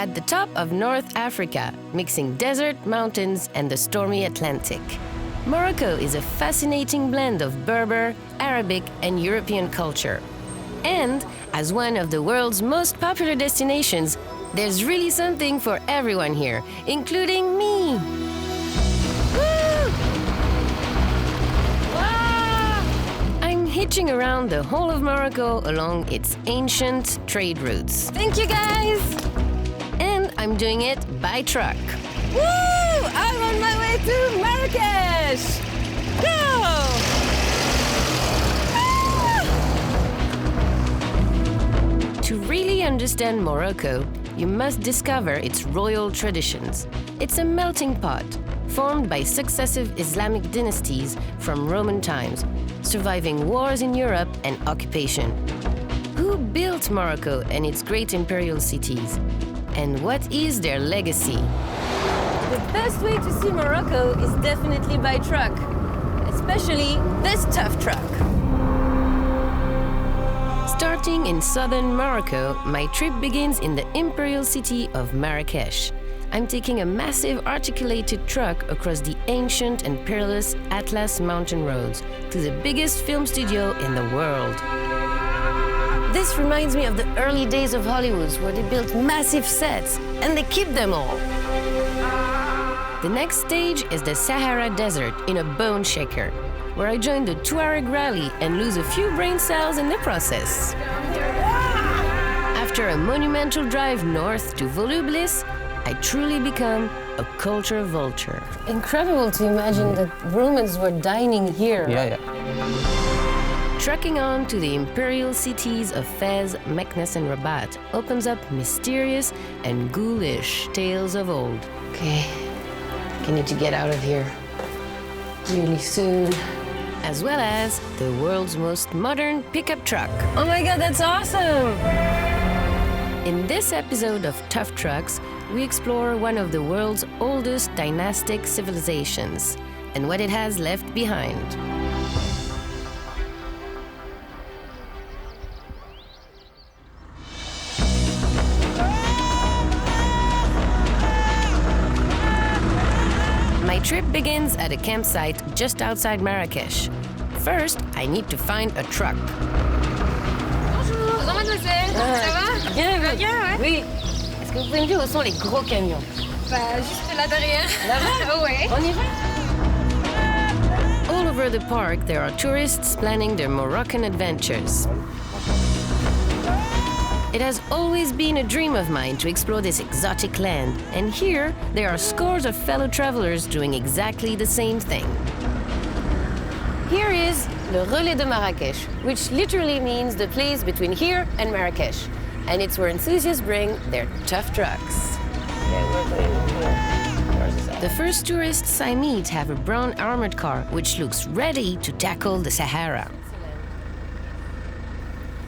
at the top of North Africa, mixing desert, mountains, and the stormy Atlantic. Morocco is a fascinating blend of Berber, Arabic, and European culture. And as one of the world's most popular destinations, there's really something for everyone here, including me. I'm hitching around the whole of Morocco along its ancient trade routes. Thank you, guys! And I'm doing it by truck. Woo! I'm on my way to Marrakesh! Go! To really understand Morocco, you must discover its royal traditions. It's a melting pot, formed by successive Islamic dynasties from Roman times, surviving wars in Europe and occupation. Who built Morocco and its great imperial cities? And what is their legacy? The best way to see Morocco is definitely by truck, especially this tough truck. Starting in southern Morocco, my trip begins in the Imperial city of Marrakesh. I'm taking a massive articulated truck across the ancient and perilous Atlas mountain roads to the biggest film studio in the world. This reminds me of the early days of Hollywood, where they built massive sets, and they keep them all. The next stage is the Sahara Desert in a bone shaker, where I join the Tuareg Rally and lose a few brain cells in the process. After a monumental drive north to Volubilis, I truly become a culture vulture. Incredible to imagine that Romans were dining here. Yeah. Trucking on to the imperial cities of Fez, Meknes, and Rabat opens up mysterious and ghoulish tales of old. Okay, I need to get out of here really soon. As well as the world's most modern pickup truck. Oh my God, that's awesome! In this episode of Tough Trucks, we explore one of the world's oldest dynastic civilizations and what it has left behind. My trip begins at a campsite just outside Marrakesh. First, I need to find a truck. Bonjour, mademoiselle. Ça va? Bien, bien, ouais. Oui. Est-ce que vous pouvez me dire où sont les gros camions? Bah, juste là derrière. Là-bas? Ouais. On y va? All over the park, there are tourists planning their Moroccan adventures. It has always been a dream of mine to explore this exotic land, and here there are scores of fellow travelers doing exactly the same thing. Here is le Relais de Marrakech, which literally means the place between here and Marrakesh, and it's where enthusiasts bring their tough trucks. The first tourists I meet have a brown armored car, which looks ready to tackle the Sahara.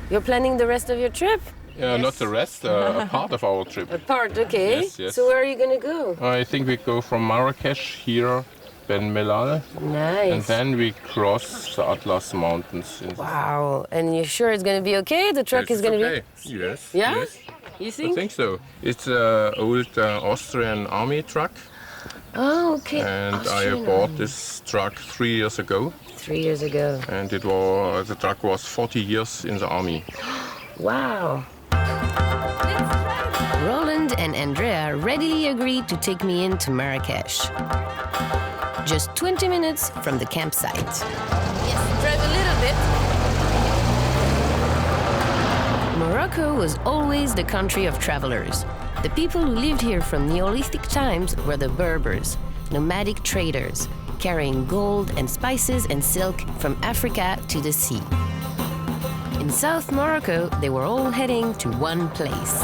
You're planning the rest of your trip? Yes. Not the rest, a part of our trip. A part, okay. Yes. So where are you going to go? I think we go from Marrakesh here, Ben Mellal, Nice. and then we cross the Atlas Mountains. Wow, and you're sure it's going to be okay? The truck is going to okay. Yes. Yeah? Yes. be? You I think? think so. It's an old Austrian army truck. Oh, okay. And Austrian I bought army. this truck 3 years ago. 3 years ago. And the truck was 40 years in the army. Wow. Roland and Andrea readily agreed to take me into Marrakesh. Just 20 minutes from the campsite. Yes, drive a little bit. Morocco was always the country of travelers. The people who lived here from Neolithic times were the Berbers, nomadic traders, carrying gold and spices and silk from Africa to the sea. In South Morocco, they were all heading to one place.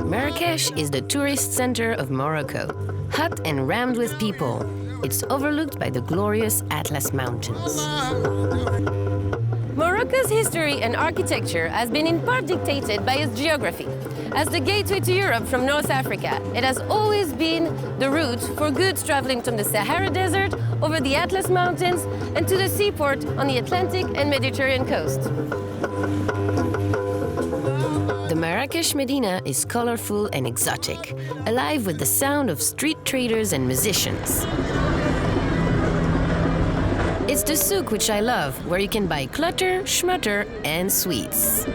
Marrakesh is the tourist center of Morocco, hot and rammed with people. It's overlooked by the glorious Atlas Mountains. Morocco's history and architecture has been in part dictated by its geography. As the gateway to Europe from North Africa, it has always been the route for goods traveling from the Sahara Desert over the Atlas Mountains and to the seaport on the Atlantic and Mediterranean coast. The Marrakesh Medina is colorful and exotic, alive with the sound of street traders and musicians. It's the souk which I love, where you can buy clutter, schmutter, and sweets.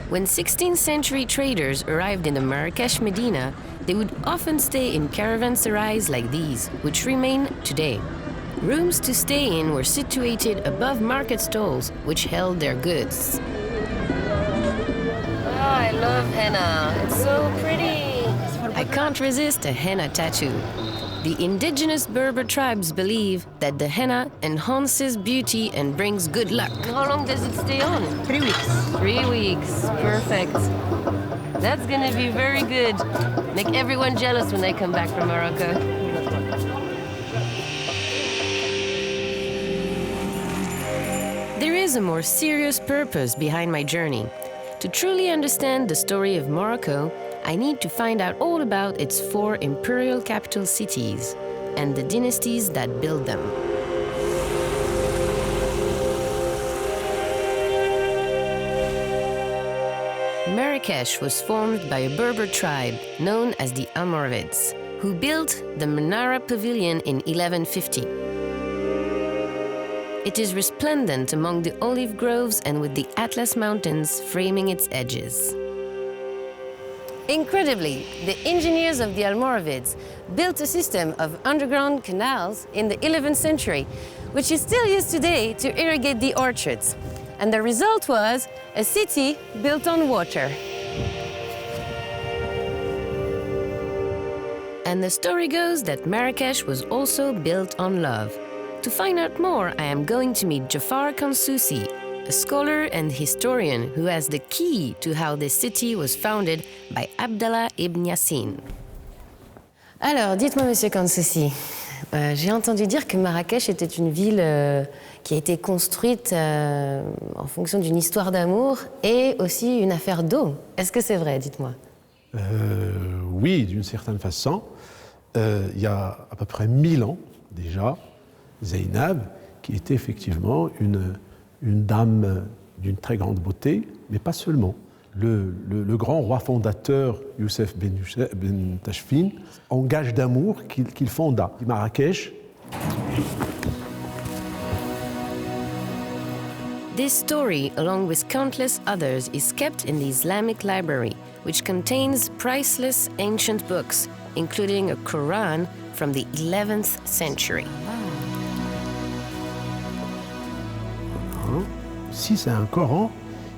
When 16th century traders arrived in the Marrakesh Medina, they would often stay in caravanserais like these, which remain today. Rooms to stay in were situated above market stalls, which held their goods. Oh, I love henna. It's so pretty. I can't resist a henna tattoo. The indigenous Berber tribes believe that the henna enhances beauty and brings good luck. How long does it stay on? 3 weeks. 3 weeks. Perfect. That's gonna be very good. Make everyone jealous when they come back from Morocco. There is a more serious purpose behind my journey. To truly understand the story of Morocco, I need to find out all about its 4 imperial capital cities and the dynasties that built them. Marrakesh was formed by a Berber tribe known as the Almoravids, who built the Menara Pavilion in 1150. It is resplendent among the olive groves and with the Atlas Mountains framing its edges. Incredibly, the engineers of the Almoravids built a system of underground canals in the 11th century, which is still used today to irrigate the orchards. And the result was a city built on water. And the story goes that Marrakesh was also built on love. To find out more, I am going to meet Jafaar Kansoussi, a scholar and historian who has the key to how this city was founded by Abdallah ibn Yassin. Alors, dites-moi, Monsieur Kansoussi, j'ai entendu dire que Marrakech était une ville qui a été construite en fonction d'une histoire d'amour et aussi une affaire d'eau. Est-ce que c'est vrai? Dites-moi. Oui, d'une certaine façon. Il y a à peu près 1000 ans déjà, Zainab, qui était effectivement une dame d'une très grande beauté, mais pas seulement. Le grand roi fondateur, Youssef ben Tashfin, en gage d'amour qu'il fonda Marrakech. This story, along with countless others, is kept in the Islamic Library, which contains priceless ancient books, including a Quran from the 11th century. Si c'est un Coran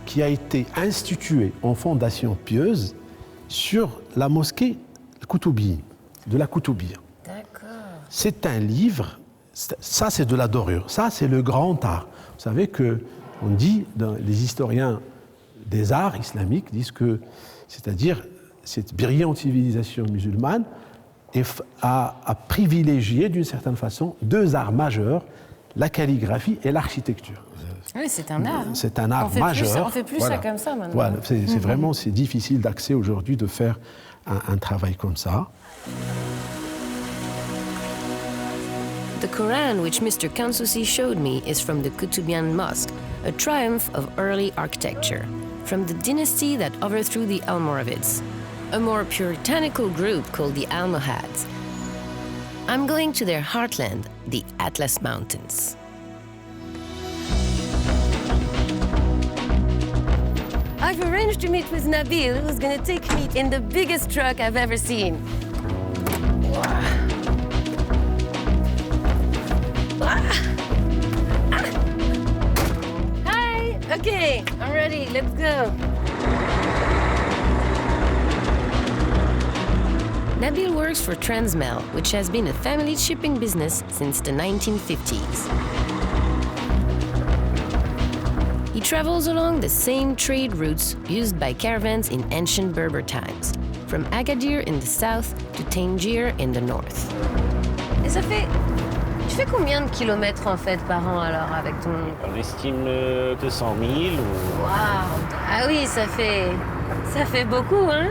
qui a été institué en fondation pieuse sur la mosquée Koutoubian, de la Koutoubia. D'accord. C'est un livre, ça c'est de la dorure, ça c'est le grand art. Vous savez que on dit, les historiens des arts islamiques disent que, c'est-à-dire cette brillante civilisation musulmane a privilégié d'une certaine façon 2 arts majeurs, la calligraphie et l'architecture. Oui, c'est un art. C'est un art majeur. On fait plus ça comme ça maintenant. Voilà, c'est vraiment difficile d'accès aujourd'hui de faire un travail comme ça. The Quran which Mr. Kansoussi showed me is from the Koutoubian Mosque, a triumph of early architecture, from the dynasty that overthrew the Almoravids, a more puritanical group called the Almohads. I'm going to their heartland, the Atlas Mountains. I've arranged to meet with Nabil, who's going to take me in the biggest truck I've ever seen. Hi! Okay, I'm ready. Let's go. Nabil works for Transmel, which has been a family shipping business since the 1950s. He travels along the same trade routes used by caravans in ancient Berber times, from Agadir in the south to Tangier in the north. Et ça fait Tu fais combien de kilomètres en fait par an alors avec ton... On estime 200 000 ou... Waouh! Ah oui, ça fait beaucoup, hein?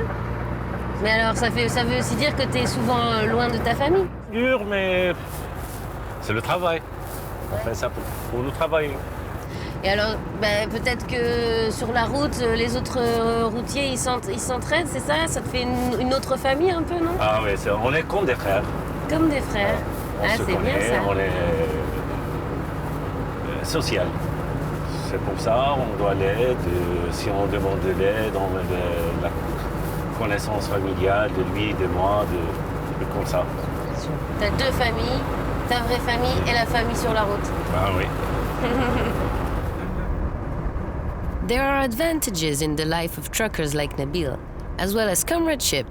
Mais alors, ça veut aussi dire que tu es souvent loin de ta famille? Dur, mais c'est le travail. On fait ça pour nous travailler. Et alors, ben, peut-être que sur la route, les autres routiers, ils s'entraident, c'est ça? Ça te fait une autre famille un peu, non? Ah oui, on est comme des frères. Comme des frères. On se c'est connaît, bien ça. on est social. C'est pour ça on doit l'aide. Si on demande de l'aide, on met de la connaissance familiale de lui, de moi, comme ça. Tu as deux familles, ta vraie famille et la famille sur la route. Ah oui. There are advantages in the life of truckers like Nabil, as well as comradeship.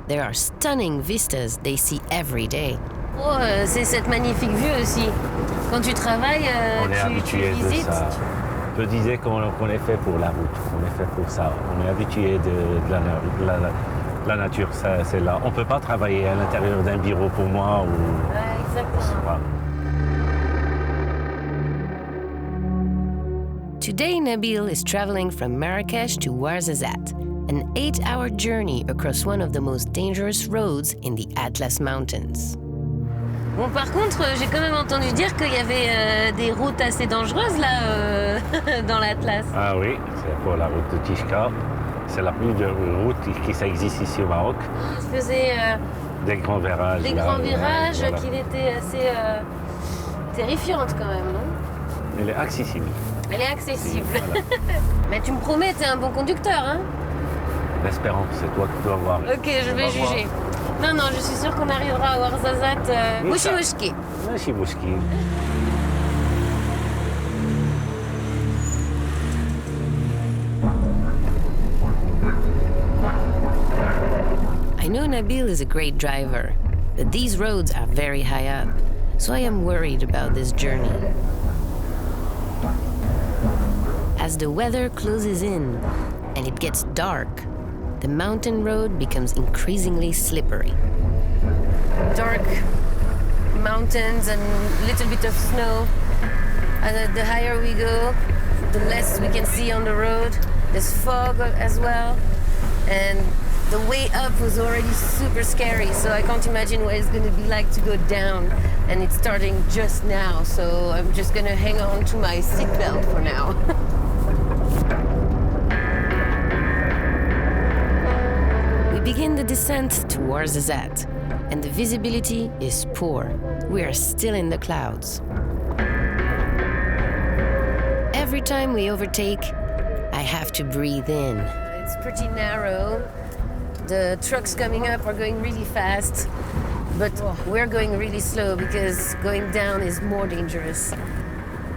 There are stunning vistas they see every day. Oh, c'est cette magnifique vue aussi. Quand tu travailles, on est habitué de ça. Je disais qu'on est fait pour la route, on est fait pour ça. On est habitué de la nature, c'est là. On ne peut pas travailler à l'intérieur d'un bureau pour moi. Exactement. Today, Nabil is traveling from Marrakesh to Ouarzazate, an 8-hour journey across one of the most dangerous roads in the Atlas Mountains. Bon, par contre, j'ai quand même entendu dire qu'il y avait des routes assez dangereuses là dans l'Atlas. Ah oui, c'est pour la route de Tishka. C'est la plus dure route qui existe ici au Maroc. Il faisait des grands virages. Des grands virages voilà. Qui étaient assez terrifiantes quand même, non? Elle est accessible. Elle est accessible. Oui, voilà. Mais tu me promets, t'es un bon conducteur, hein? L'espérance, c'est toi qui dois voir. Ok, je vais juger. Non, je suis sûre qu'on arrivera à Ouarzazate. Mouchi-mouchki. Mouchi-mouchki. I know Nabil is a great driver, but these roads are very high up, so I am worried about this journey. As the weather closes in and it gets dark, the mountain road becomes increasingly slippery. Dark mountains and a little bit of snow. The higher we go, the less we can see on the road. There's fog as well. And the way up was already super scary, so I can't imagine what it's going to be like to go down. And it's starting just now, so I'm just going to hang on to my seatbelt for now. We begin the descent to Ouarzazate, and the visibility is poor. We are still in the clouds. Every time we overtake, I have to breathe in. It's pretty narrow. The trucks coming up are going really fast, but we're going really slow because going down is more dangerous.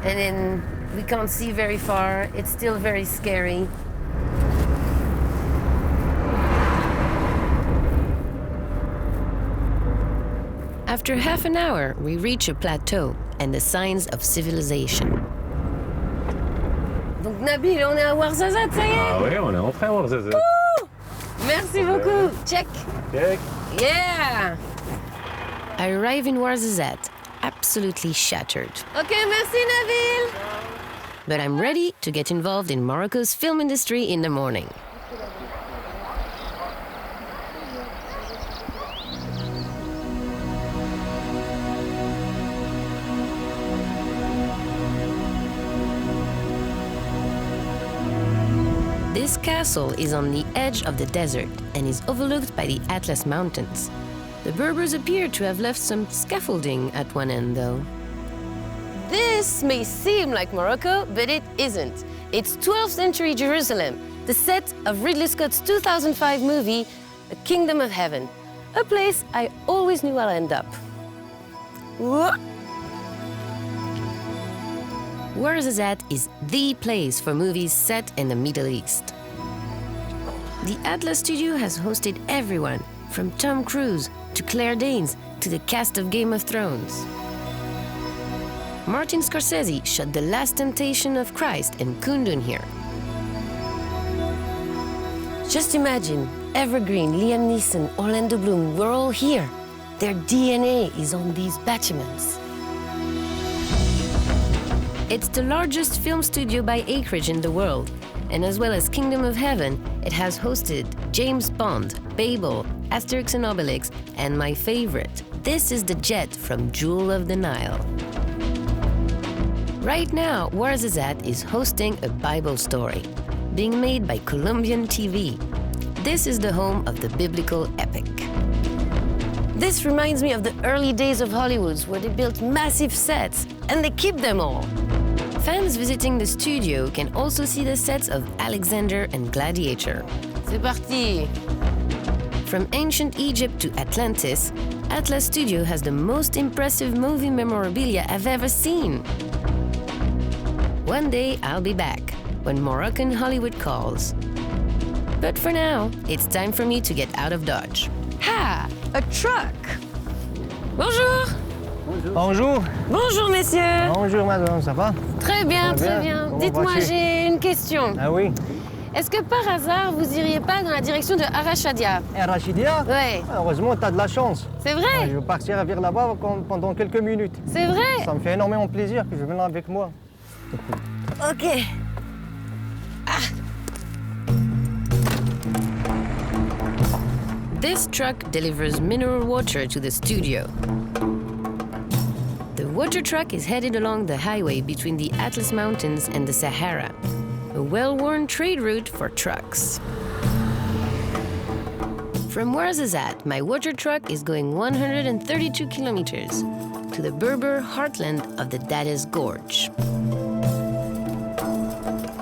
And then we can't see very far. It's still very scary. After half an hour, we reach a plateau and the signs of civilization. Donc Nabil, on est à Ouarzazate, ça y est? Ah oui, on est entré à Ouarzazate. Merci beaucoup. Check. Check. Yeah. I arrive in Ouarzazate, absolutely shattered. Okay, merci Nabil. But I'm ready to get involved in Morocco's film industry in the morning. This castle is on the edge of the desert and is overlooked by the Atlas Mountains. The Berbers appear to have left some scaffolding at one end, though. This may seem like Morocco, but it isn't. It's 12th century Jerusalem, the set of Ridley Scott's 2005 movie, A Kingdom of Heaven, a place I always knew I'll end up. Whoa. Ouarzazate is the place for movies set in the Middle East. The Atlas studio has hosted everyone, from Tom Cruise to Claire Danes to the cast of Game of Thrones. Martin Scorsese shot The Last Temptation of Christ and Kundun here. Just imagine, Evergreen, Liam Neeson, Orlando Bloom, we're all here. Their DNA is on these battlements. It's the largest film studio by acreage in the world, and as well as Kingdom of Heaven, it has hosted James Bond, Babel, Asterix and Obelix, and my favorite, This Is the Jet from Jewel of the Nile. Right now, Ouarzazate is hosting a Bible story, being made by Colombian TV. This is the home of the biblical epic. This reminds me of the early days of Hollywood, where they built massive sets, and they keep them all. Fans visiting the studio can also see the sets of Alexander and Gladiator. C'est parti! From ancient Egypt to Atlantis, Atlas Studio has the most impressive movie memorabilia I've ever seen. One day I'll be back, when Moroccan Hollywood calls. But for now, it's time for me to get out of Dodge. Ha! A truck! Bonjour! Bonjour. Bonjour, messieurs! Bonjour madame, ça va? Très bien, Ça va très bien. bien. Comment Dites-moi, vas-tu? j'ai une question. Ah oui. Est-ce que par hasard, vous iriez pas dans la direction de Arachadia? Et Rachidia? Ouais. Heureusement, tu as de la chance. C'est vrai? Je vais partir vers là-bas pendant quelques minutes. C'est vrai? Ça me fait énormément plaisir que je vienne avec moi. Ok. This truck delivers mineral water to the studio. The water truck is headed along the highway between the Atlas Mountains and the Sahara, a well-worn trade route for trucks. From Ouarzazate, my water truck is going 132 kilometers to the Berber heartland of the Dades Gorge.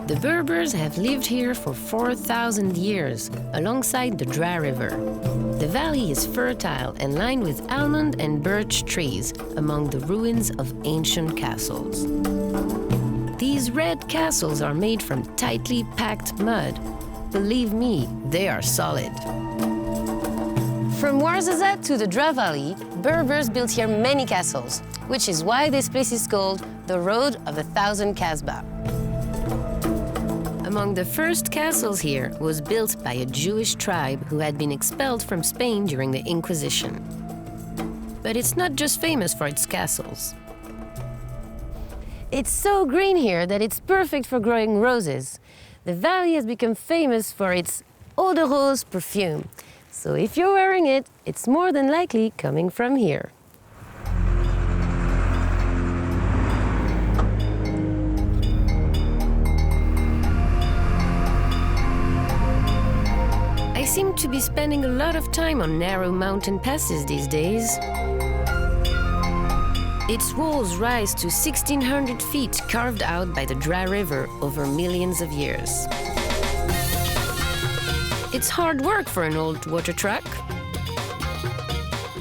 The Berbers have lived here for 4,000 years, alongside the Dra River. The valley is fertile and lined with almond and birch trees among the ruins of ancient castles. These red castles are made from tightly packed mud. Believe me, they are solid. From Ouarzazate to the Dra Valley, Berbers built here many castles, which is why this place is called the Road of 1,000 Kasbahs. Among the first castles here was built by a Jewish tribe who had been expelled from Spain during the Inquisition. But it's not just famous for its castles. It's so green here that it's perfect for growing roses. The valley has become famous for its eau de rose perfume. So if you're wearing it, it's more than likely coming from here. I seem to be spending a lot of time on narrow mountain passes these days. Its walls rise to 1,600 feet carved out by the Dra River over millions of years. It's hard work for an old water truck.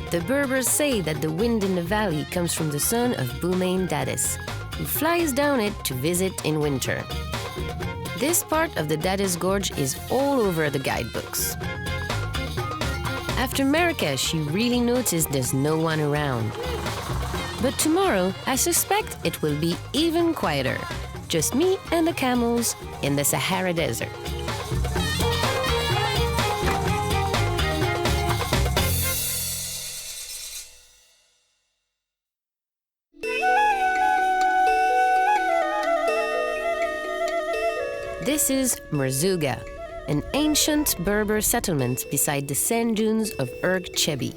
The Berbers say that the wind in the valley comes from the son of Boumain Dades, who flies down it to visit in winter. This part of the Dades Gorge is all over the guidebooks. After Marrakesh, you really notice there's no one around. But tomorrow, I suspect it will be even quieter. Just me and the camels in the Sahara Desert. This is Merzouga, an ancient Berber settlement beside the sand dunes of Erg Chebi.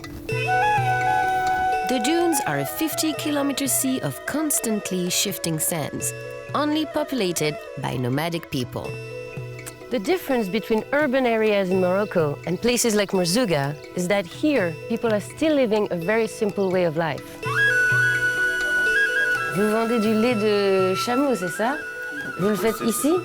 The dunes are a 50-kilometer sea of constantly shifting sands, only populated by nomadic people. The difference between urban areas in Morocco and places like Merzouga is that here, people are still living a very simple way of life. Vous vendez du lait de chameau, c'est ça? Vous le faites ici?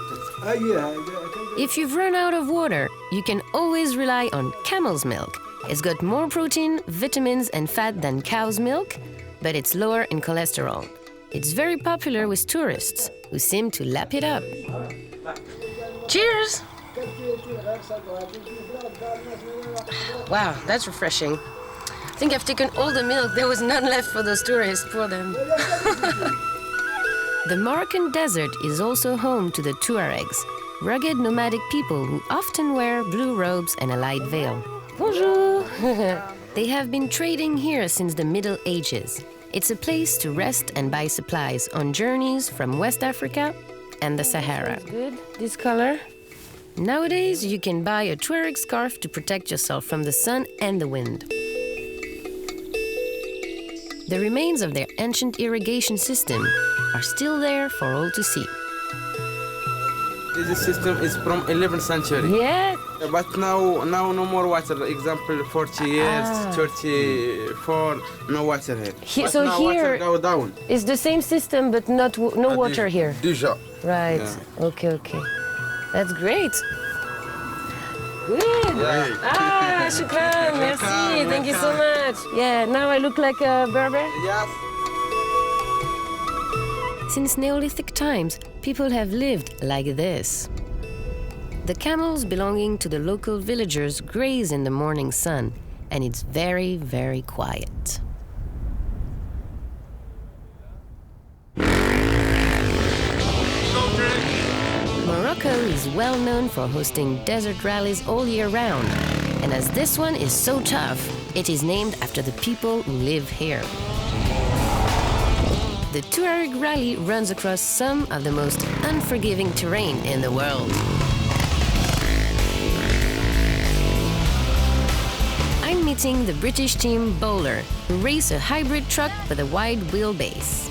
If you've run out of water, you can always rely on camel's milk. It's got more protein, vitamins, and fat than cow's milk, but it's lower in cholesterol. It's very popular with tourists, who seem to lap it up. Cheers! Wow, that's refreshing. I think I've taken all the milk. There was none left for those tourists. Poor them. The Moroccan desert is also home to the Tuaregs, rugged nomadic people who often wear blue robes and a light veil. Bonjour! They have been trading here since the Middle Ages. It's a place to rest and buy supplies on journeys from West Africa and the Sahara. Good, this color. Nowadays, you can buy a Tuareg scarf to protect yourself from the sun and the wind. The remains of their ancient irrigation system are still there for all to see. This system is from 11th century. Yeah. But now no more water. Example, 40 years, 34, no water here. So now here water go down. it's the same system, but no water here. Déjà. Right. Yeah. Okay. That's great. Good. Yeah. Shukran. Merci. Thank you so much. Yeah. Now I look like a Berber. Yes. Since Neolithic times, people have lived like this. The camels belonging to the local villagers graze in the morning sun, and it's very, very quiet. Morocco is well known for hosting desert rallies all year round, and as this one is so tough, it is named after the people who live here. The Tuareg Rally runs across some of the most unforgiving terrain in the world. I'm meeting the British team Bowler, who race a hybrid truck with a wide wheelbase.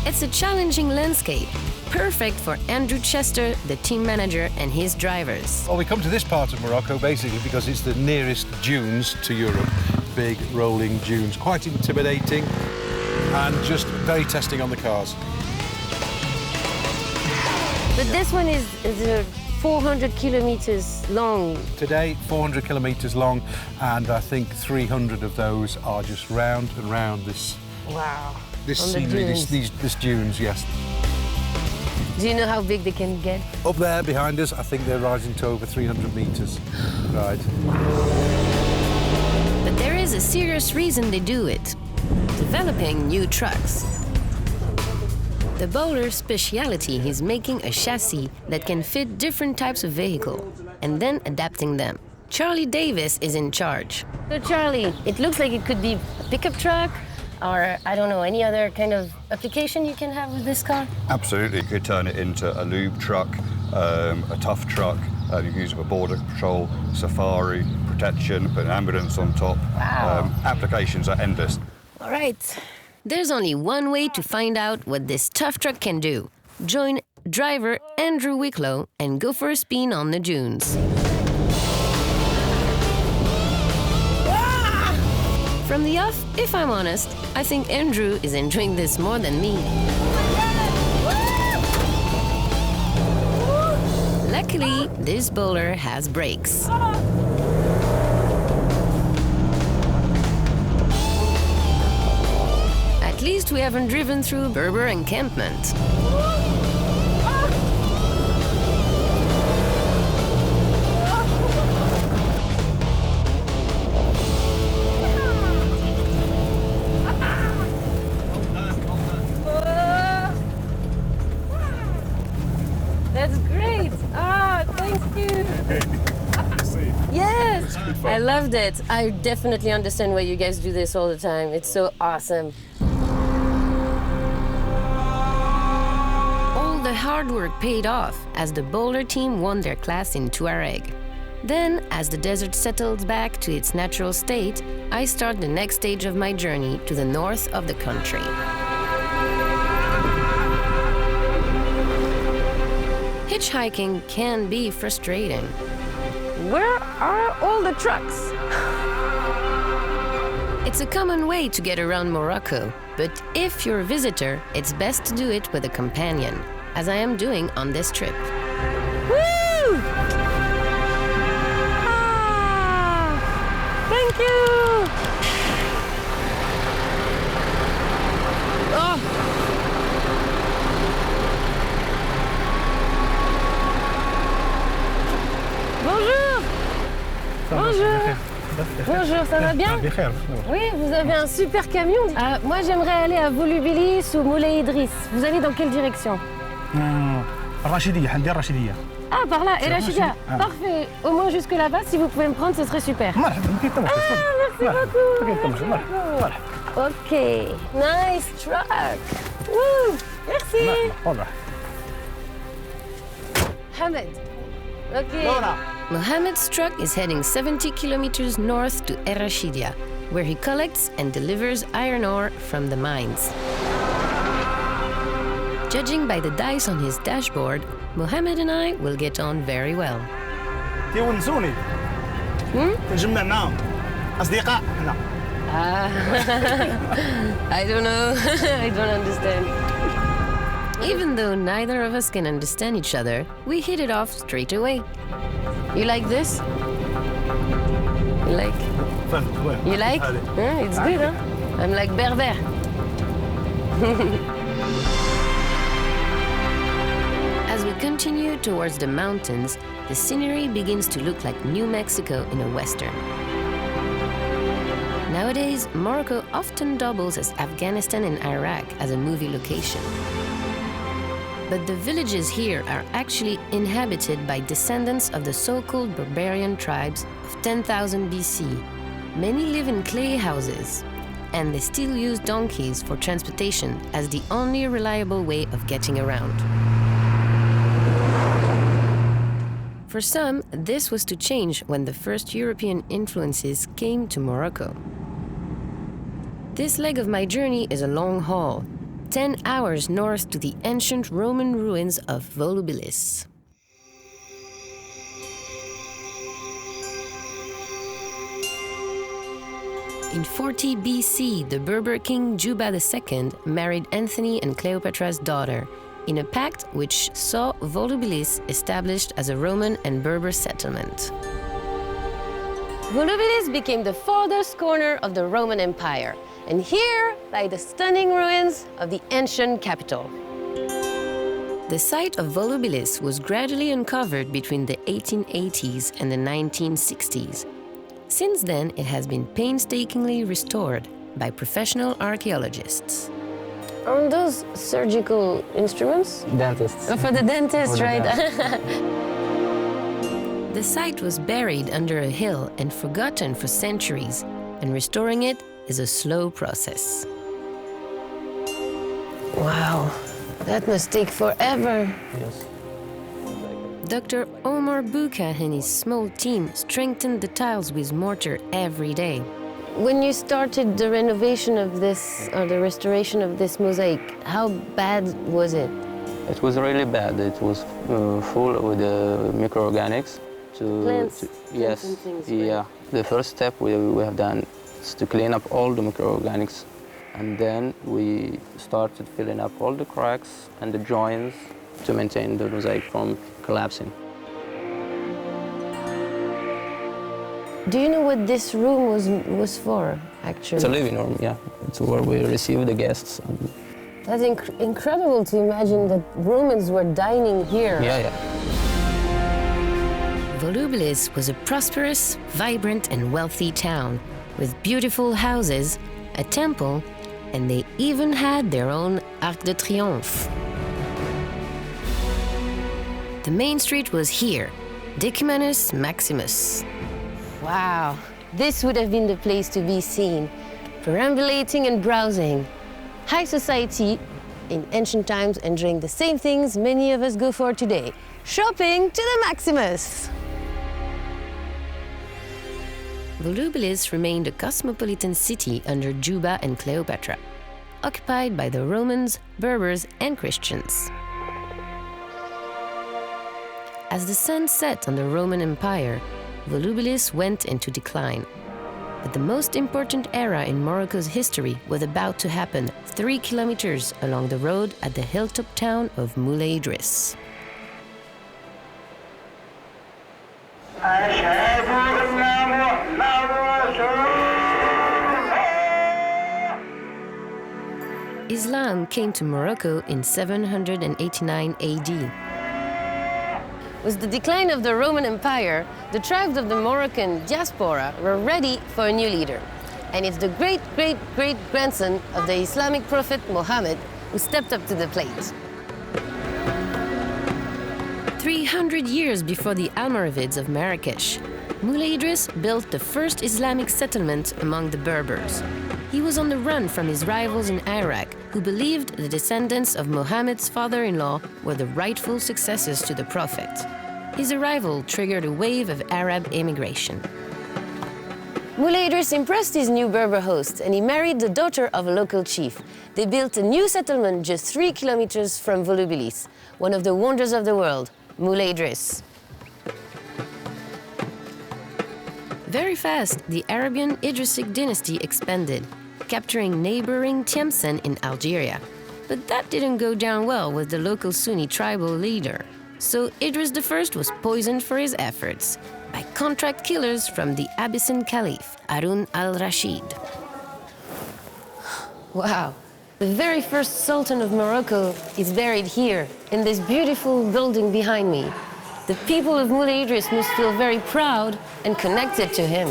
It's a challenging landscape, perfect for Andrew Chester, the team manager, and his drivers. Well, we come to this part of Morocco basically because it's the nearest dunes to Europe. Big rolling dunes, quite intimidating and just very testing on the cars. But this one is 400 kilometers long. Today, 400 kilometers long, and I think 300 of those are just round and round this. Wow. This On the scenery, dunes. this dunes, yes. Do you know how big they can get? Up there behind us, I think they're rising to over 300 meters. Right. But there is a serious reason they do it: developing new trucks. The Bowler's speciality is making a chassis that can fit different types of vehicle and then adapting them. Charlie Davis is in charge. So Charlie, it looks like it could be a pickup truck, or I don't know, any other kind of application you can have with this car? Absolutely, you could turn it into a lube truck, a tough truck. You can use it for border patrol, safari, protection, put an ambulance on top. Wow. Applications are endless. All right. There's only one way to find out what this tough truck can do. Join driver Andrew Wicklow and go for a spin on the dunes. From the off, if I'm honest, I think Andrew is enjoying this more than me. Luckily, this bowler has brakes. At least we haven't driven through Berber encampment. That's great. Thank you. Yes, I loved it. I definitely understand why you guys do this all the time. It's so awesome. All the hard work paid off as the bowler team won their class in Tuareg. Then, as the desert settles back to its natural state, I start the next stage of my journey to the north of the country. Hitchhiking can be frustrating. Where are all the trucks? It's a common way to get around Morocco, but if you're a visitor, it's best to do it with a companion, as I am doing on this trip. Woo! Thank you! Oh! Bonjour! Bonjour! Bonjour, ça va bien? Oui, vous avez un super camion. Moi, j'aimerais aller à Volubilis ou Moulay Idriss. Vous allez dans quelle direction? الرشيدية، حندير الرشيدية. Ah, par là, et là, Chidia. Parfait. Au moins jusque là-bas, si vous pouvez me prendre, ce serait super. مرحبا كيف تمشي Merci beaucoup. كيف تمشي مرحبا Okay, nice truck. Woo. Merci. مرحبا Mohamed. Okay. Mohamed's truck is heading 70 kilometers north to El Rashidia, where he collects and delivers iron ore from the mines. Judging by the dice on his dashboard, Mohamed and I will get on very well. يونسوني نجمع معاهم أصدقاء هنا I don't know. I don't understand. Even though neither of us can understand each other, we hit it off straight away. You like this? You like? You like? It's good, huh? I'm like Berber. As we continue towards the mountains, the scenery begins to look like New Mexico in a western. Nowadays, Morocco often doubles as Afghanistan and Iraq as a movie location. But the villages here are actually inhabited by descendants of the so-called barbarian tribes of 10,000 BC. Many live in clay houses, and they still use donkeys for transportation as the only reliable way of getting around. For some, this was to change when the first European influences came to Morocco. This leg of my journey is a long haul, 10 hours north to the ancient Roman ruins of Volubilis. In 40 BC, the Berber king Juba II married Anthony and Cleopatra's daughter, in a pact which saw Volubilis established as a Roman and Berber settlement. Volubilis became the farthest corner of the Roman Empire, and here lie the stunning ruins of the ancient capital. The site of Volubilis was gradually uncovered between the 1880s and the 1960s. Since then, it has been painstakingly restored by professional archaeologists. Aren't those surgical instruments? Dentists Oh, for the dentist, right? The site was buried under a hill and forgotten for centuries, and restoring it is a slow process. Wow, that must take forever. Yes. Dr. Omar Bouka and his small team strengthened the tiles with mortar every day. When you started the renovation of this, or the restoration of this mosaic, how bad was it? It was really bad. It was full with microorganics. Plants, yes, and things, yeah. right? The first step we have done is to clean up all the microorganics, and then we started filling up all the cracks and the joints to maintain the mosaic from collapsing. Do you know what this room was for, actually? It's a living room, yeah. It's where we receive the guests. That's incredible to imagine that Romans were dining here. Yeah. Volubilis was a prosperous, vibrant, and wealthy town with beautiful houses, a temple, and they even had their own Arc de Triomphe. The main street was here, Decumanus Maximus. Wow, this would have been the place to be seen, perambulating and browsing. High society in ancient times enjoying the same things many of us go for today, shopping to the Maximus. Volubilis remained a cosmopolitan city under Juba and Cleopatra, occupied by the Romans, Berbers, and Christians. As the sun set on the Roman Empire, Volubilis went into decline. But the most important era in Morocco's history was about to happen 3 kilometers along the road at the hilltop town of Moulay Idriss. Islam came to Morocco in 789 AD. With the decline of the Roman Empire, the tribes of the Moroccan diaspora were ready for a new leader. And it's the great-great-great-grandson of the Islamic prophet Muhammad who stepped up to the plate. 300 years before the Almoravids of Marrakesh, Moulay Idris built the first Islamic settlement among the Berbers. He was on the run from his rivals in Iraq, who believed the descendants of Muhammad's father-in-law were the rightful successors to the Prophet. His arrival triggered a wave of Arab immigration. Moulay Idris impressed his new Berber host, and he married the daughter of a local chief. They built a new settlement just 3 kilometers from Volubilis, one of the wonders of the world, Moulay Idris. Very fast, the Arabian Idrisic dynasty expanded, capturing neighboring Tlemcen in Algeria. But that didn't go down well with the local Sunni tribal leader. So Idris I was poisoned for his efforts by contract killers from the Abbasid Caliph, Harun al-Rashid. Wow, the very first Sultan of Morocco is buried here, in this beautiful building behind me. The people of Moulay Idris must feel very proud and connected to him.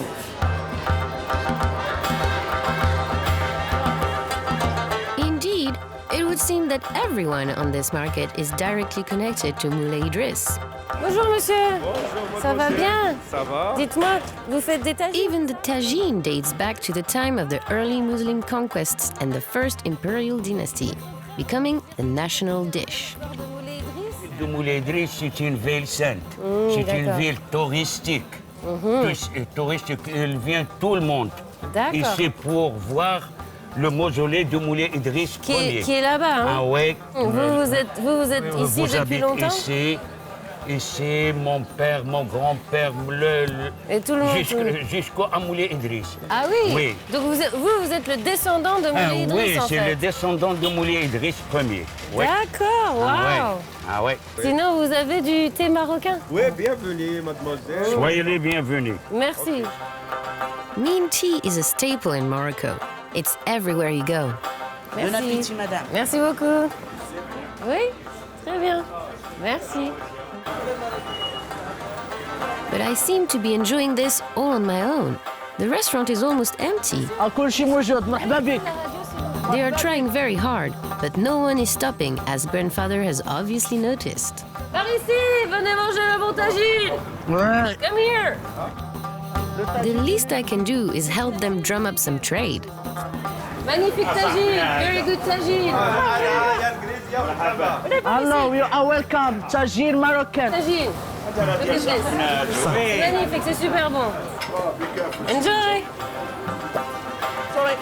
Indeed, it would seem that everyone on this market is directly connected to Moulay Idris. Bonjour, monsieur. Bonjour, ça va bien? Ça va? Dites-moi, vous faites des tagines? Even the tagine dates back to the time of the early Muslim conquests and the first Imperial dynasty, becoming the national dish. De Moulay Idris, c'est une ville sainte. C'est une ville touristique. Touristique, il vient tout le monde. Ici pour voir le mausolée de Moulay Idris Ier. Qui est là-bas, hein? Ah ouais. Vous êtes ici depuis longtemps? Ici, mon père, mon grand-père, et tout le monde jusqu'à Moulay Idris. Ah oui? Oui. Donc vous êtes le descendant de Moulay Idris, oui, c'est le descendant de Moulay Idris Ier. Oui. D'accord, waouh! Ah ouais. Sinon, vous avez du thé marocain? Oui, bienvenue, mademoiselle. Soyez les bienvenus. Merci. Neem tea is a staple in Morocco. It's everywhere you go. Merci. Bon appétit, madame. Merci beaucoup. Oui, très bien. Merci. But I seem to be enjoying this all on my own. The restaurant is almost empty. They are trying very hard, but no one is stopping, as grandfather has obviously noticed. Par ici, venez manger la bon tagine. Ouais. Come here. The least I can do is help them drum up some trade. Magnifique tagine, very good tagine. Hello, you are welcome. Tagine Moroccan. Tagine. Look at this. Magnifique, c'est super bon. Enjoy. Sorry.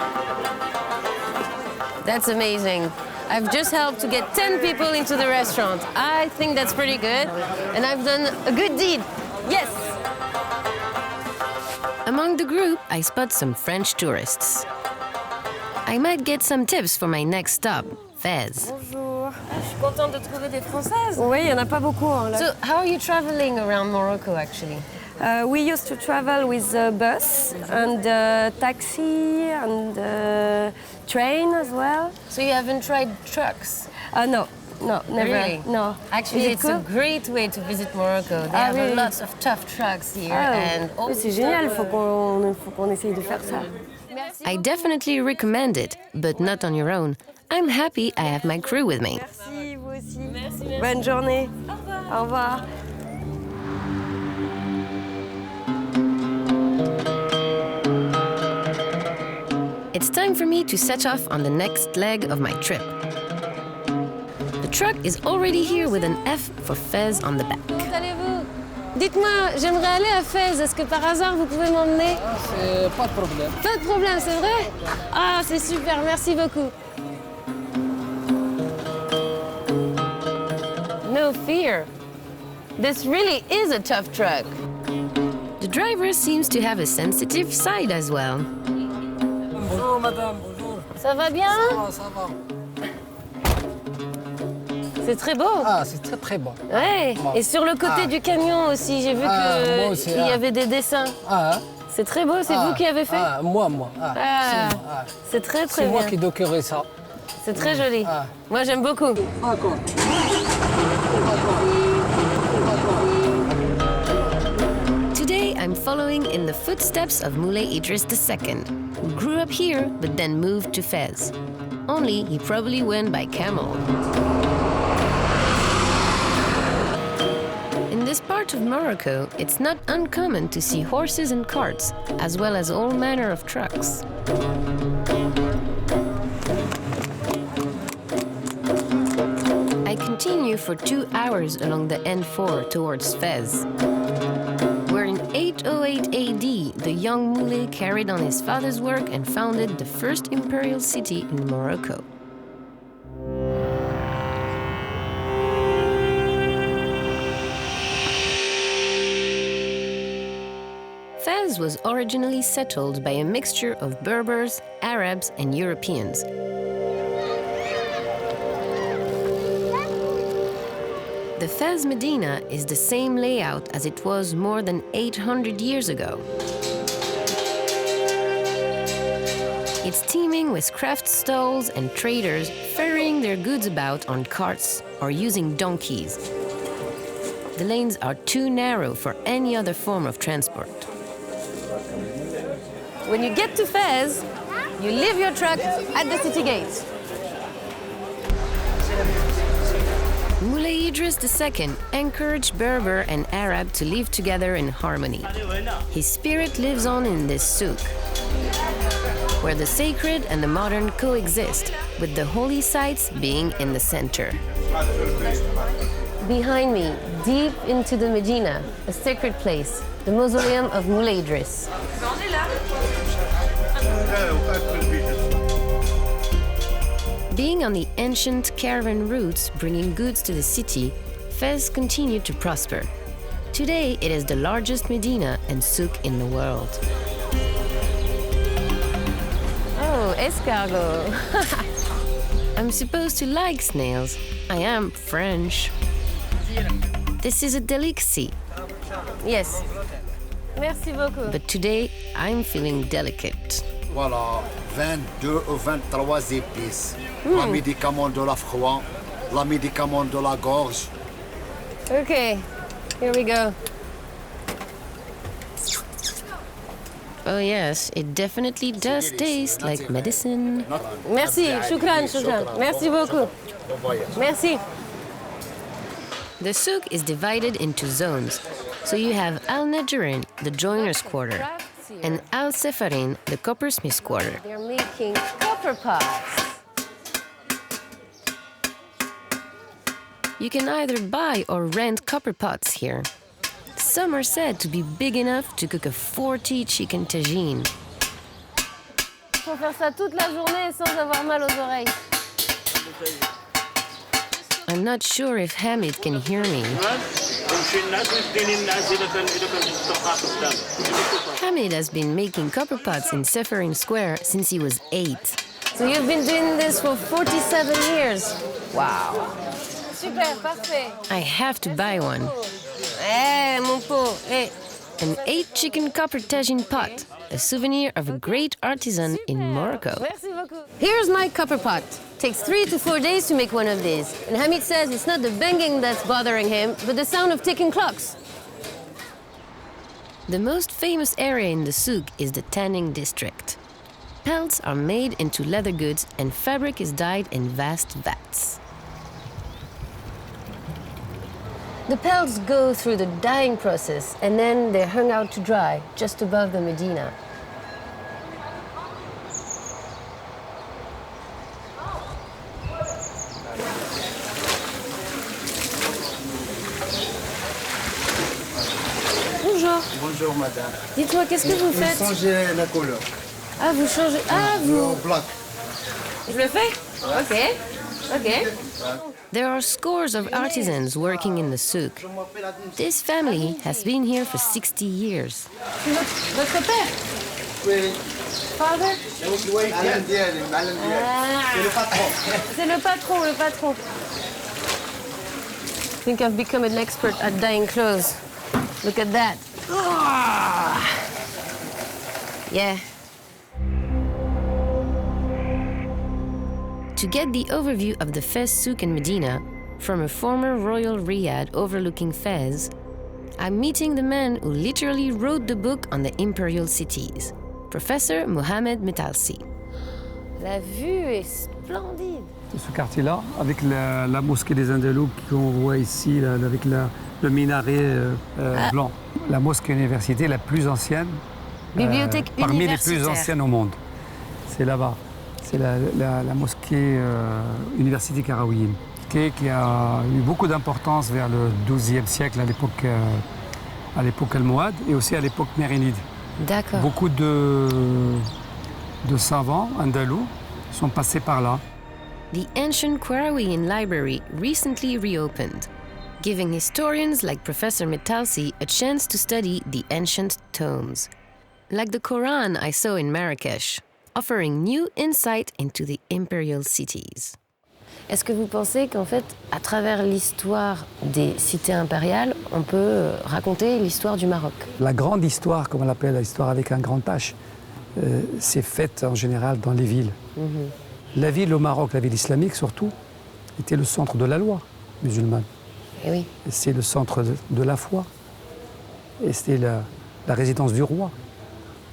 That's amazing. I've just helped to get 10 people into the restaurant. I think that's pretty good. And I've done a good deed. Yes. Among the group, I spot some French tourists. I might get some tips for my next stop, Fez. Bonjour. Je suis contente de trouver des Françaises. Oui, il n'y en a pas beaucoup. Hein, là. So, how are you traveling around Morocco, actually? We used to travel with a bus and taxi and train as well. So you haven't tried trucks? No, never. Really? No. Actually, it's a great way to visit Morocco. They have really? lots of tough trucks here. And c'est génial, il faut qu'on essaye de faire ça. I definitely recommend it, but not on your own. I'm happy I have my crew with me. Merci, vous aussi. Merci. Bonne journée. Au revoir. It's time for me to set off on the next leg of my trip. The truck is already here with an F for Fez on the back. Comment allez-vous? Dites-moi, j'aimerais aller à Fez. Est-ce que par hasard vous pouvez m'emmener? C'est pas de problème. Pas de problème, c'est vrai? Ah, c'est super, merci beaucoup. No fear. This really is a tough truck. The driver seems to have a sensitive side as well. Bonjour, madame, bonjour. Ça va bien? Ça va. C'est très beau. Ah, c'est très très beau. Ouais. Et sur le côté du camion aussi, j'ai vu qu'il y avait des dessins. C'est très beau, c'est vous qui avez fait? Moi. C'est très très bien. C'est moi qui ai décoré ça. C'est très joli. Moi, j'aime beaucoup. D'accord. Today, I'm following in the footsteps of Moulay Idris II, who grew up here but then moved to Fez. Only he probably went by camel. In this part of Morocco, it's not uncommon to see horses and carts, as well as all manner of trucks. I continue for 2 hours along the N4 towards Fez, where in 808 AD, the young Moulay carried on his father's work and founded the first imperial city in Morocco. Fez was originally settled by a mixture of Berbers, Arabs, and Europeans. The Fez Medina is the same layout as it was more than 800 years ago. It's teeming with craft stalls and traders ferrying their goods about on carts or using donkeys. The lanes are too narrow for any other form of transport. When you get to Fez, you leave your truck at the city gate. Moulay Idris II encouraged Berber and Arab to live together in harmony. His spirit lives on in this souk, where the sacred and the modern coexist, with the holy sites being in the center. Behind me, deep into the Medina, a sacred place, the mausoleum of Moulay Idris. Being on the ancient caravan routes bringing goods to the city, Fez continued to prosper. Today, it is the largest Medina and souk in the world. Oh, escargot. I'm supposed to like snails. I am French. This is a delicacy. Yes. Merci beaucoup. But today, I'm feeling delicate. Voilà, 22 ou 23 épices. La médicament de la froid, la médicament de la gorge. Okay, here we go. Oh yes, it definitely does taste like medicine. Merci, shukran, shukran. Merci beaucoup. Merci. The souk is divided into zones. So you have Al-Najrin, the joiner's quarter, and Al-Sefarin, the coppersmith's quarter. They're making copper pots. You can either buy or rent copper pots here. Some are said to be big enough to cook a 40 chicken tagine. Il faut faire ça toute la journée sans avoir mal aux oreilles. I'm not sure if Hamid can hear me. Hamid has been making copper pots in Sefarin Square since he was 8. So you've been doing this for 47 years. Wow. Super, parfait. I have to buy one. Eh, mon pot, eh. An 8 chicken copper tagine pot, a souvenir of a great artisan in Morocco. Merci beaucoup. Here's my copper pot. Takes 3 to 4 days to make one of these. And Hamid says it's not the banging that's bothering him, but the sound of ticking clocks. The most famous area in the souk is the tanning district. Pelts are made into leather goods and fabric is dyed in vast vats. The pelts go through the dyeing process and then they're hung out to dry just above the Medina. Bonjour. Bonjour madame. Dites-moi, qu'est-ce que vous faites? Vous changez la couleur. Ah, vous changez... Ah, vous... Black. Je le fais? Ok. Ok. There are scores of artisans working in the souk. This family has been here for 60 years. Votre père? Oui. Father? C'est le patron. C'est le patron, le patron. I think I've become an expert at dyeing clothes. Look at that. Yeah. To get the overview of the Fez souk in Medina, from a former royal riad overlooking Fez, I'm meeting the man who literally wrote the book on the Imperial Cities, Professor Mohamed Metalsi. La vue est splendide. de ce quartier-là, avec la mosquée des Andalous qu'on voit ici, là, avec le minaret blanc. La mosquée université la plus ancienne, Bibliothèque parmi les universitaire. plus anciennes au monde. C'est là-bas. C'est la mosquée Université Karaouim, qui a eu beaucoup d'importance vers le XIIe siècle, à l'époque Almohad et aussi à l'époque mérinide. D'accord. Beaucoup de savants andalous sont passés par là. The ancient Koutoubian Library recently reopened, giving historians like Professor Metalsi a chance to study the ancient tomes, like the Koran I saw in Marrakesh, offering new insight into the Imperial Cities. Est-ce que vous pensez qu'en fait, à travers l'histoire des cités impériales, on peut raconter l'histoire du Maroc? La grande histoire, comme on l'appelle, l'histoire avec un grand H, c'est faite en général dans les villes. La ville au Maroc, la ville islamique surtout, était le centre de la loi musulmane. Et oui. C'est le centre de la foi. Et c'était la résidence du roi.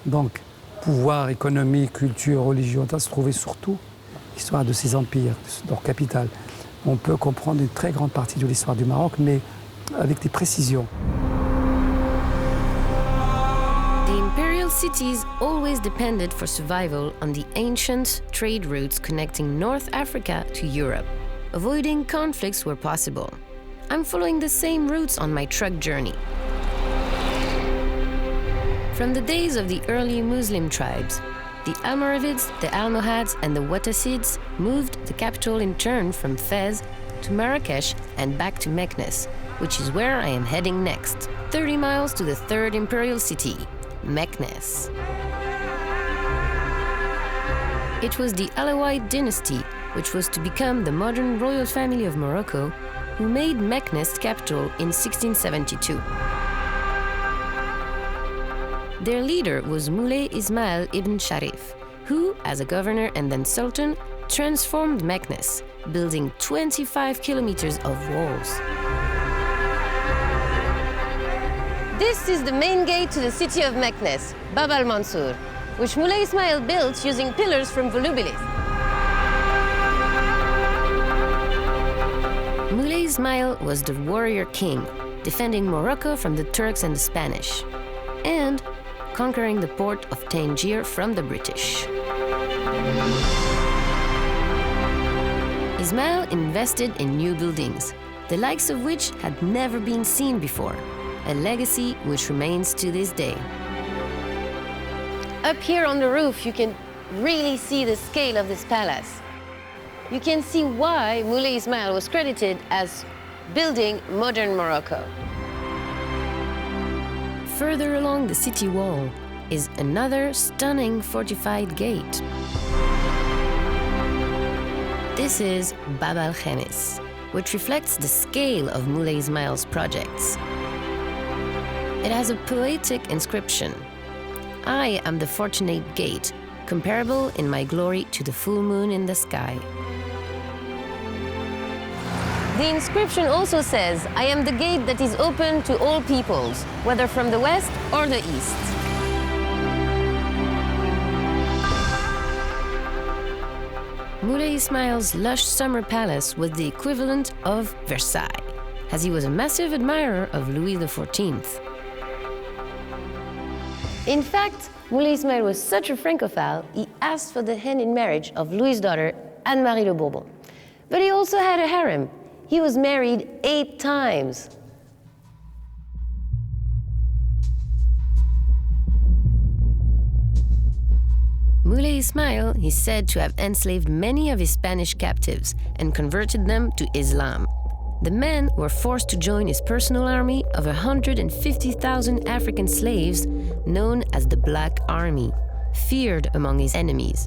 Donc, pouvoir, économie, culture, religion, ça se trouvait surtout l'histoire de ces empires, de leur capitale. On peut comprendre une très grande partie de l'histoire du Maroc, mais avec des précisions. The Imperial Cities always depended for survival on the ancient trade routes connecting North Africa to Europe, avoiding conflicts where possible. I'm following the same routes on my truck journey. From the days of the early Muslim tribes, the Almoravids, the Almohads, and the Wattasids moved the capital in turn from Fez to Marrakesh and back to Meknes, which is where I am heading next, 30 miles to the third imperial city, Meknes. It was the Alawite dynasty, which was to become the modern royal family of Morocco, who made Meknes capital in 1672. Their leader was Moulay Ismail ibn Sharif, who, as a governor and then sultan, transformed Meknes, building 25 kilometers of walls. This is the main gate to the city of Meknes, Bab al-Mansour, which Moulay Ismail built using pillars from Volubilis. Moulay Ismail was the warrior king, defending Morocco from the Turks and the Spanish, and conquering the port of Tangier from the British. Ismail invested in new buildings, the likes of which had never been seen before, a legacy which remains to this day. Up here on the roof, you can really see the scale of this palace. You can see why Moulay Ismail was credited as building modern Morocco. Further along the city wall is another stunning fortified gate. This is Bab al-Khamis, which reflects the scale of Moulay Ismail's projects. It has a poetic inscription. I am the fortunate gate, comparable in my glory to the full moon in the sky. The inscription also says, I am the gate that is open to all peoples, whether from the west or the east. Moulay Ismail's lush summer palace was the equivalent of Versailles, as he was a massive admirer of Louis XIV. In fact, Moulay Ismail was such a Francophile, he asked for the hand in marriage of Louis' daughter, Anne-Marie de Bourbon. But he also had a harem. He was married 8 times. Moulay Ismail is said to have enslaved many of his Spanish captives and converted them to Islam. The men were forced to join his personal army of 150,000 African slaves known as the Black Army, feared among his enemies,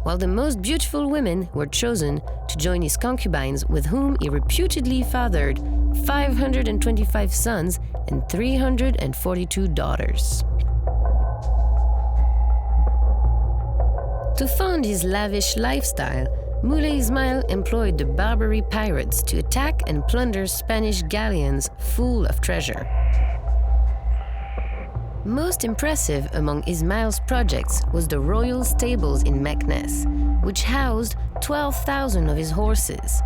while the most beautiful women were chosen to join his concubines, with whom he reputedly fathered 525 sons and 342 daughters. To fund his lavish lifestyle, Moulay Ismail employed the Barbary pirates to attack and plunder Spanish galleons full of treasure. Most impressive among Ismail's projects was the royal stables in Meknes, which housed 12,000 of his horses.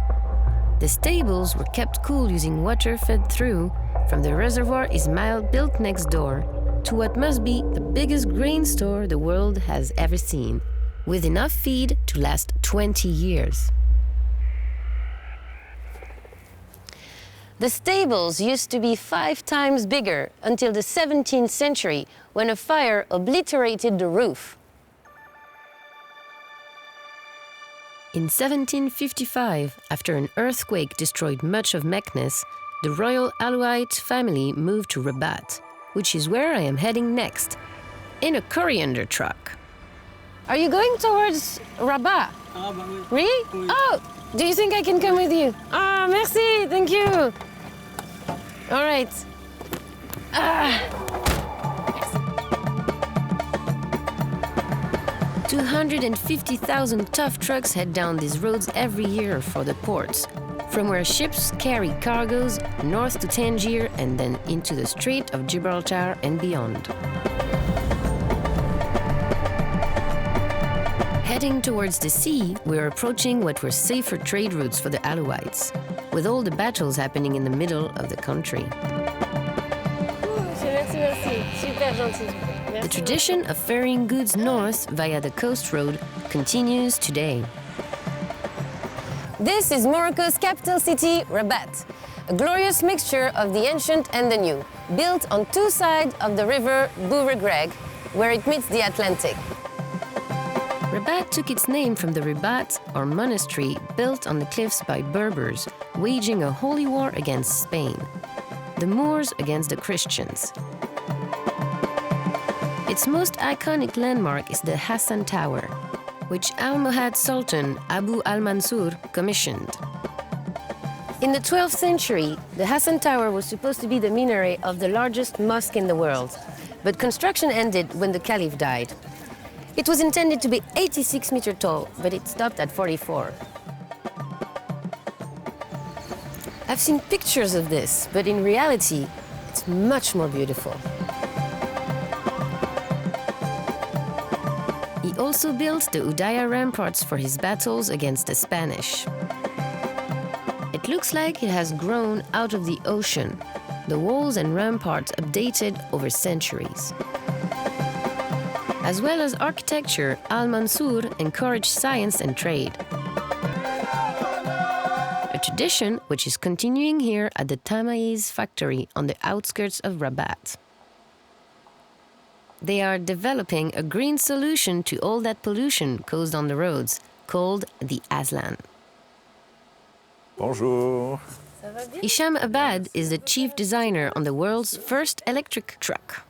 The stables were kept cool using water fed through from the reservoir Ismail built next door to what must be the biggest grain store the world has ever seen, with enough feed to last 20 years. The stables used to be 5 times bigger until the 17th century, when a fire obliterated the roof. In 1755, after an earthquake destroyed much of Meknes, the royal Alawite family moved to Rabat, which is where I am heading next, in a coriander truck. Are you going towards Rabat? Really? Oh, do you think I can come with you? Ah, merci, thank you. All right. 250,000 tough trucks head down these roads every year for the ports, from where ships carry cargoes north to Tangier and then into the Strait of Gibraltar and beyond. Heading towards the sea, we're approaching what were safer trade routes for the Alawites, with all the battles happening in the middle of the country. The tradition of ferrying goods north via the coast road continues today. This is Morocco's capital city, Rabat, a glorious mixture of the ancient and the new, built on 2 sides of the river Tuareg, where it meets the Atlantic. Rabat took its name from the Ribat, or monastery, built on the cliffs by Berbers, waging a holy war against Spain, the Moors against the Christians. Its most iconic landmark is the Hassan Tower, which Almohad Sultan Abu al-Mansur commissioned. In the 12th century, the Hassan Tower was supposed to be the minaret of the largest mosque in the world, but construction ended when the Caliph died. It was intended to be 86 meters tall, but it stopped at 44. I've seen pictures of this, but in reality, it's much more beautiful. He also built the Udaya ramparts for his battles against the Spanish. It looks like it has grown out of the ocean, the walls and ramparts updated over centuries. As well as architecture, Al-Mansur encouraged science and trade. A tradition which is continuing here at the Tamaiz factory on the outskirts of Rabat. They are developing a green solution to all that pollution caused on the roads, called the Aslan. Bonjour. Hisham Abad is the chief designer on the world's first electric truck.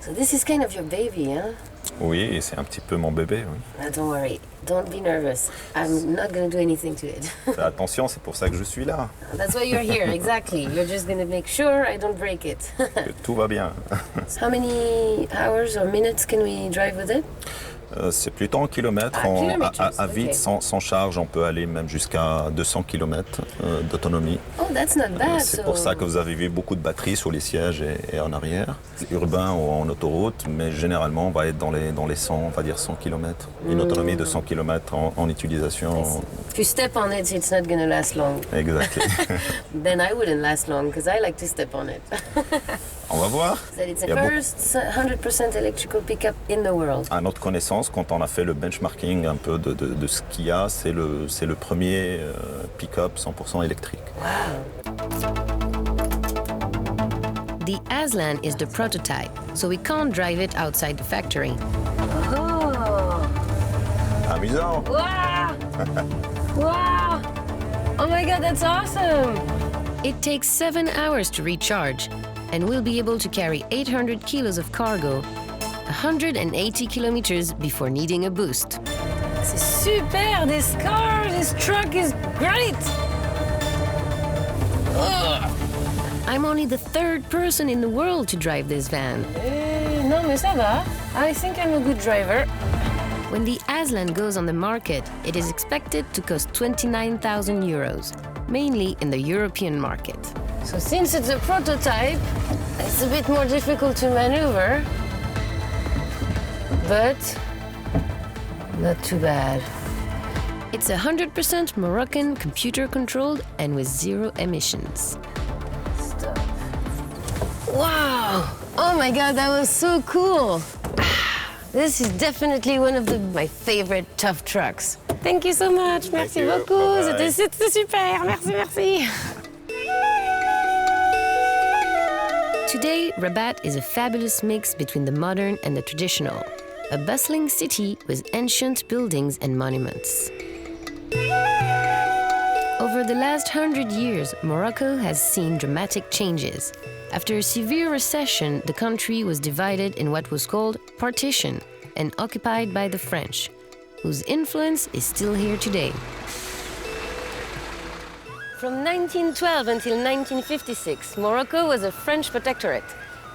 So this is kind of your baby, huh? Oui, c'est un petit peu mon bébé, oui. Don't worry, don't be nervous. I'm not going to do anything to it. Attention, c'est pour ça que je suis là. That's why you're here, exactly. You're just going to make sure I don't break it. Que tout va bien. How many hours or minutes can we drive with it? C'est plutôt en kilomètres. À vide, sans charge, on peut aller même jusqu'à 200 km d'autonomie. Oh, that's not bad. C'est pour ça que vous avez vu beaucoup de batteries sur les sièges et en arrière. Urbain ou en autoroute, mais généralement, on va être dans les 100, on va dire 100 km. Une autonomie de 100 km en utilisation. If you step on it, it's not going to last long. Exactly. Then I wouldn't last long, because I like to step on it. On va voir. That it's the first 100% electrical pickup in the world. À notre connaissance, quand on a fait le benchmarking un peu de ce qu'il y a, c'est le premier pick-up 100% électrique. Wow. The Aslan is the prototype, so we can't drive it outside the factory. Oh. Amusant. Wow. Wow. Oh my God, that's awesome. It takes 7 hours to recharge, and we'll be able to carry 800 kilos of cargo 180 kilometers before needing a boost. C'est super! This truck is great! Ugh. I'm only the 3rd person in the world to drive this van. Non, mais ça va. I think I'm a good driver. When the Aslan goes on the market, it is expected to cost 29,000 euros, mainly in the European market. So since it's a prototype, it's a bit more difficult to maneuver. But Not too bad. It's 100% Moroccan, computer-controlled, and with 0 emissions. Stop. Wow! Oh my God, that was so cool! This is definitely one of my favorite tough trucks. Thank you so much. Merci beaucoup. C'était super. Merci, merci. Today, Rabat is a fabulous mix between the modern and the traditional. A bustling city with ancient buildings and monuments. Over the last 100 years, Morocco has seen dramatic changes. After a severe recession, the country was divided in what was called partition and occupied by the French, whose influence is still here today. From 1912 until 1956, Morocco was a French protectorate.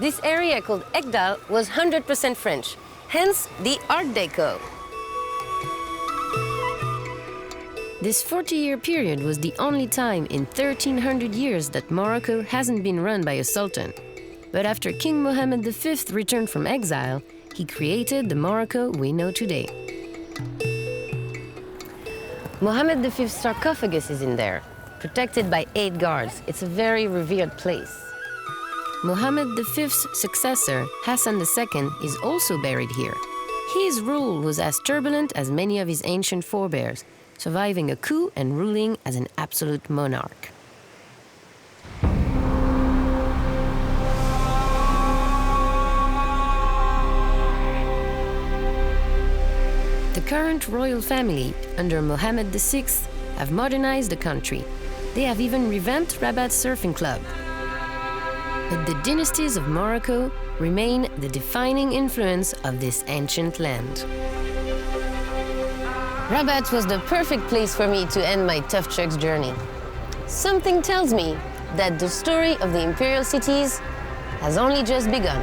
This area called Egdal was 100% French, hence the Art Deco. This 40-year period was the only time in 1300 years that Morocco hasn't been run by a sultan. But after King Mohammed V returned from exile, he created the Morocco we know today. Mohammed V's sarcophagus is in there, protected by 8 guards. It's a very revered place. Mohammed V's successor, Hassan II, is also buried here. His rule was as turbulent as many of his ancient forebears, surviving a coup and ruling as an absolute monarch. The current royal family, under Mohammed VI, have modernized the country. They have even revamped Rabat's surfing club. But the dynasties of Morocco remain the defining influence of this ancient land. Rabat was the perfect place for me to end my tough trucks journey. Something tells me that the story of the Imperial Cities has only just begun.